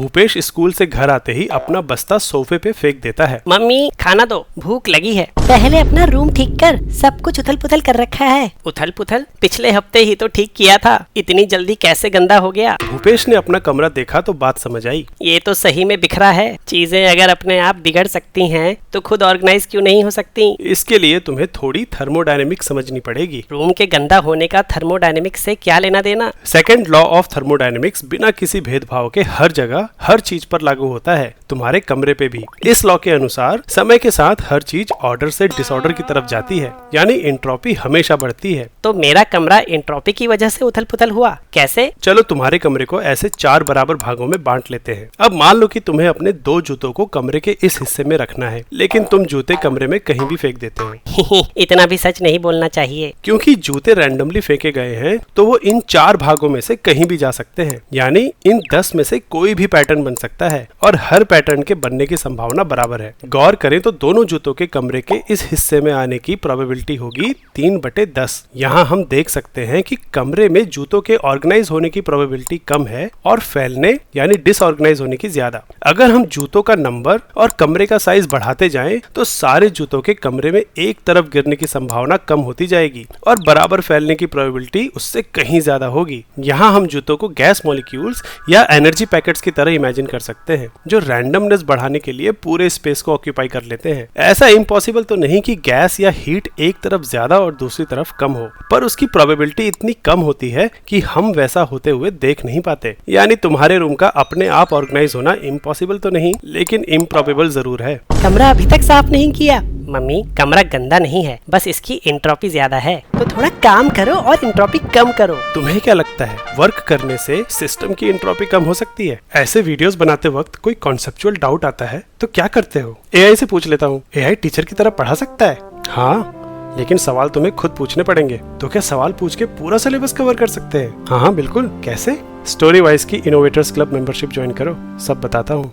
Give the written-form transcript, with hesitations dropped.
Bhupesh school से घर आते ही अपना बस्ता सोफे पे फेंक देता है। मम्मी खाना दो, भूख लगी है। पहले अपना रूम ठीक कर, सब कुछ उथल पुथल कर रखा है। उथल पुथल? पिछले हफ्ते ही तो ठीक किया था, इतनी जल्दी कैसे गंदा हो गया? भूपेश ने अपना कमरा देखा तो बात समझ आई। ये तो सही में बिखरा है। चीजें अगर अपने आप बिगड़ सकती हैं तो खुद ऑर्गेनाइज क्यों नहीं हो सकती? इसके लिए तुम्हें थोड़ी थर्मोडायनेमिक्स समझनी पड़ेगी। रूम के गंदा होने का थर्मोडायनेमिक्स से क्या लेना देना? सेकंड लॉ ऑफ थर्मोडायनेमिक्स बिना किसी भेदभाव के हर जगह हर चीज पर लागू होता है, तुम्हारे कमरे पे भी। इस लॉ के अनुसार समय के साथ हर चीज ऑर्डर से डिसऑर्डर की तरफ जाती है, यानी एंट्रोपी हमेशा बढ़ती है। तो मेरा कमरा एंट्रोपी की वजह से उथल पुथल हुआ, कैसे? चलो तुम्हारे कमरे को ऐसे 4 बराबर भागों में बांट लेते हैं। अब मान लो कि तुम्हें अपने 2 जूतों को कमरे के इस हिस्से में रखना है, लेकिन तुम जूते कमरे में कहीं भी फेंक देते हो। इतना भी सच नहीं बोलना चाहिए। क्योंकि जूते रैंडमली फेंके गए हैं तो वो इन 4 भागों में से कहीं भी जा सकते हैं, यानी इन 10 में से कोई भी पैटर्न बन सकता है और हर पैटर्न के बनने की संभावना बराबर है। गौर करें तो दोनों जूतों के कमरे के इस हिस्से में आने की प्रोबेबिलिटी होगी 3/10। यहाँ हम देख सकते हैं कि कमरे में जूतों के ऑर्गेनाइज होने की प्रोबेबिलिटी कम है और फैलने यानी डिसऑर्गेनाइज होने की ज्यादा। अगर हम जूतों का नंबर और कमरे का साइज बढ़ाते जाएं तो सारे जूतों के कमरे में एक तरफ गिरने की संभावना कम होती जाएगी और बराबर फैलने की प्रोबेबिलिटी उससे कहीं ज्यादा होगी। यहाँ हम जूतों को गैस मॉलिक्यूल्स या एनर्जी पैकेट्स की तरह इमेजिन कर सकते हैं, जो रैंडमनेस बढ़ाने के लिए पूरे स्पेस को ऑक्यूपाई कर लेते हैं। ऐसा इम्पॉसिबल तो नहीं कि गैस या हीट एक तरफ ज्यादा और दूसरी तरफ कम हो, पर उसकी प्रोबेबिलिटी इतनी कम होती है कि हम वैसा होते हुए देख नहीं पाते। यानी तुम्हारे रूम का अपने आप ऑर्गेनाइज होना इम्पॉसिबल तो नहीं, लेकिन इम्प्रॉबेबल जरूर है। कमरा अभी तक साफ नहीं किया। मम्मी कमरा गंदा नहीं है, बस इसकी एंट्रोपी ज्यादा है। तो थोड़ा काम करो और एंट्रोपी कम करो। तुम्हें क्या लगता है वर्क करने से सिस्टम की एंट्रोपी कम हो सकती है? ऐसे वीडियोस बनाते वक्त कोई कॉन्सेप्चुअल डाउट आता है तो क्या करते हो? एआई से पूछ लेता हूँ। एआई टीचर की तरह पढ़ा सकता है? हाँ, लेकिन सवाल तुम्हें खुद पूछने पड़ेंगे। तो क्या सवाल पूछ के पूरा सिलेबस कवर कर सकते हैं? हाँ बिल्कुल। कैसे? स्टोरी वाइज की इनोवेटर्स क्लब मेंबरशिप ज्वाइन करो, सब बताता हूँ।